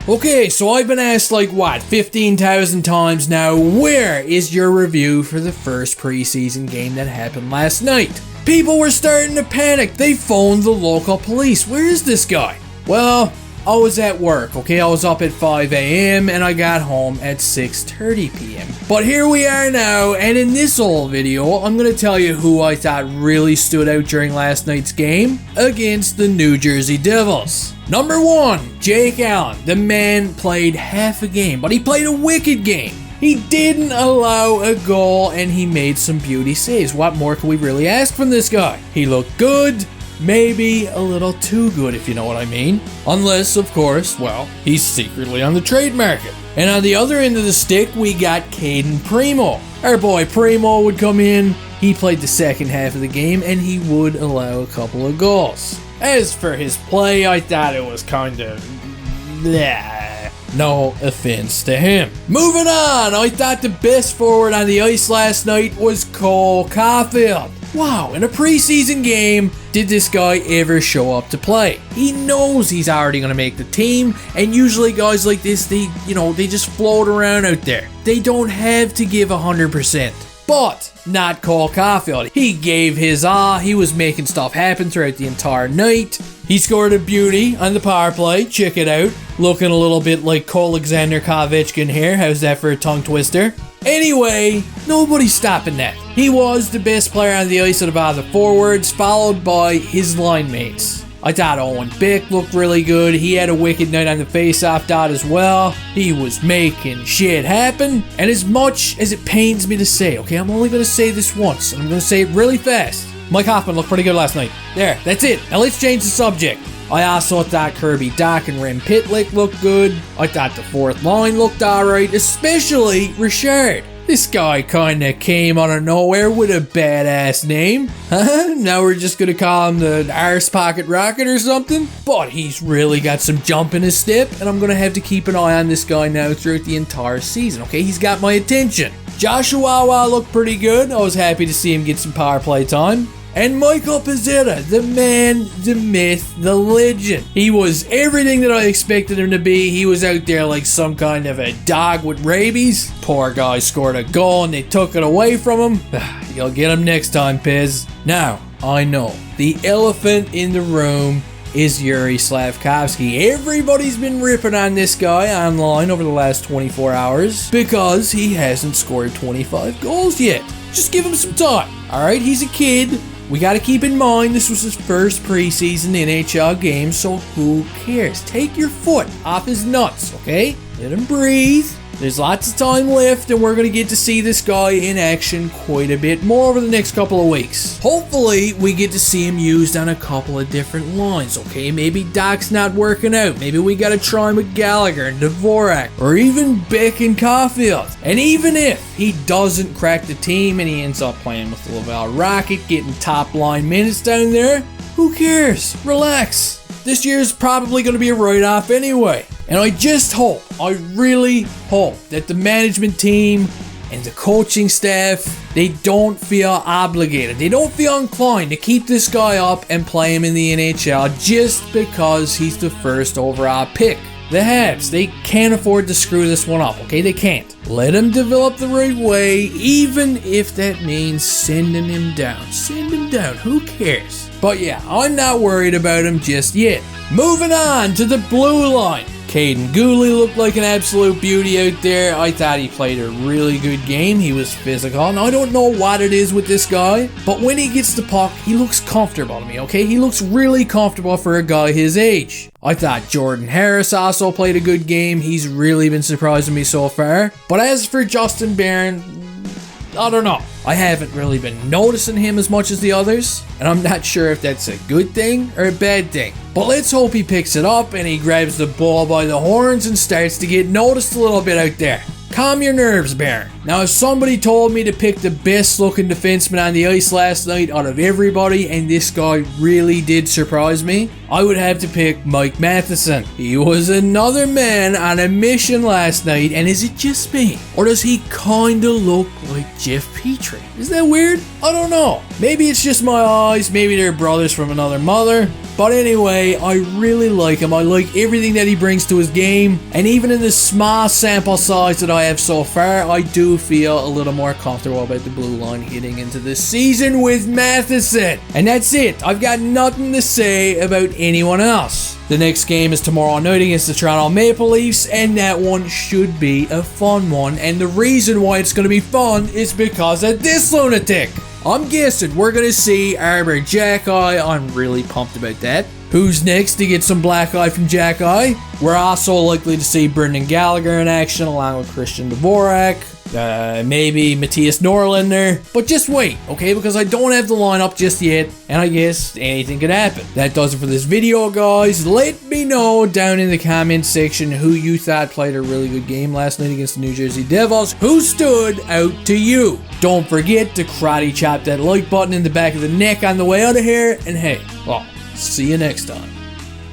Okay, so I've been asked like what, 15,000 times now, where is your review for the first preseason game that happened last night? People were starting to panic. They phoned the local police. Where is this guy? Well, I was at work, okay? I was up at 5 a.m. and I got home at 6:30 p.m. But here we are now, and in this old video, I'm going to tell you who I thought really stood out during last night's game against the New Jersey Devils. Number 1, Jake Allen. The man played half a game, but he played a wicked game. He didn't allow a goal, and he made some beauty saves. What more can we really ask from this guy? He looked good. Maybe a little too good, if you know what I mean. Unless, of course, well, he's secretly on the trade market. And on the other end of the stick, we got Cayden Primeau. Our boy Primeau would come in, he played the second half of the game, and he would allow a couple of goals. As for his play, I thought it was kind of bleh. No offense to him. Moving on, I thought the best forward on the ice last night was Caufield. Wow, in a preseason game, did this guy ever show up to play? He knows he's already going to make the team, and usually guys like this, they just float around out there. They don't have to give 100%. But not Caufield. He gave his he was making stuff happen throughout the entire night. He scored a beauty on the power play. Check it out. Looking a little bit like Alexander Kovechkin here. How's that for a tongue twister? Anyway, nobody's stopping that. He was the best player on the ice out of all the forwards, followed by his line mates. I thought Owen Bick looked really good. He had a wicked night on the face-off dot as well. He was making shit happen. And as much as it pains me to say, okay, I'm only going to say this once, and I'm going to say it really fast. Mike Hoffman looked pretty good last night. There, that's it. Now let's change the subject. I also thought Kirby Dach and Rem Pitlick looked good. I thought the fourth line looked alright, especially Richard. This guy kinda came out of nowhere with a badass name. Now we're just gonna call him the Arse Pocket Rocket or something? But he's really got some jump in his step, and I'm gonna have to keep an eye on this guy now throughout the entire season, okay? He's got my attention. Joshua looked pretty good. I was happy to see him get some power play time. And Michael Pezzetta, the man, the myth, the legend. He was everything that I expected him to be. He was out there like some kind of a dog with rabies. Poor guy scored a goal and they took it away from him. You'll get him next time, Pez. Now, I know, the elephant in the room is Yuri Slavkowski. Everybody's been ripping on this guy online over the last 24 hours because he hasn't scored 25 goals yet. Just give him some time. Alright, he's a kid. We gotta keep in mind this was his first preseason NHL game, so who cares? Take your foot off his nuts, okay? Let him breathe. There's lots of time left, and we're going to get to see this guy in action quite a bit more over the next couple of weeks. Hopefully, we get to see him used on a couple of different lines, okay? Maybe Doc's not working out. Maybe we got to try him with Gallagher and Dvorak, or even Beck and Caufield. And even if he doesn't crack the team and he ends up playing with the Laval Rocket, getting top line minutes down there, who cares? Relax. This year's probably going to be a write-off anyway. And I just hope, I really hope that the management team and the coaching staff, they don't feel obligated. They don't feel inclined to keep this guy up and play him in the NHL just because he's the first overall pick. The Habs, they can't afford to screw this one up, okay? They can't. Let him develop the right way, even if that means sending him down. Send him down, who cares? But yeah, I'm not worried about him just yet. Moving on to the blue line. Caden Gooley looked like an absolute beauty out there. I thought he played a really good game. He was physical. Now, I don't know what it is with this guy, but when he gets the puck, he looks comfortable to me, okay? He looks really comfortable for a guy his age. I thought Jordan Harris also played a good game. He's really been surprising me so far. But as for Justin Barron, I don't know. I haven't really been noticing him as much as the others, and I'm not sure if that's a good thing or a bad thing. But let's hope he picks it up and he grabs the ball by the horns and starts to get noticed a little bit out there. Calm your nerves, Baron. Now, if somebody told me to pick the best looking defenseman on the ice last night out of everybody, and this guy really did surprise me, I would have to pick Mike Matheson. He was another man on a mission last night, and is it just me? Or does he kinda look like Jeff Petrie? Is that weird? I don't know. Maybe it's just my eyes, maybe they're brothers from another mother. But anyway, I really like him. I like everything that he brings to his game. And even in the small sample size that I have so far, I do feel a little more comfortable about the blue line heading into the season with Matheson. And that's it. I've got nothing to say about anyone else. The next game is tomorrow night against the Toronto Maple Leafs, and that one should be a fun one. And the reason why it's going to be fun is because of this lunatic. I'm guessing we're going to see Arbor Jack-Eye. I'm really pumped about that. Who's next to get some black eye from Jack-Eye? We're also likely to see Brendan Gallagher in action along with Christian Dvorak. Maybe Matthias Norlinder. But just wait, okay? Because I don't have the lineup just yet, and I guess anything could happen. That does it for this video, guys. Let me know down in the comment section who you thought played a really good game last night against the New Jersey Devils. Who stood out to you? Don't forget to karate chop that like button in the back of the neck on the way out of here. And hey, well, see you next time.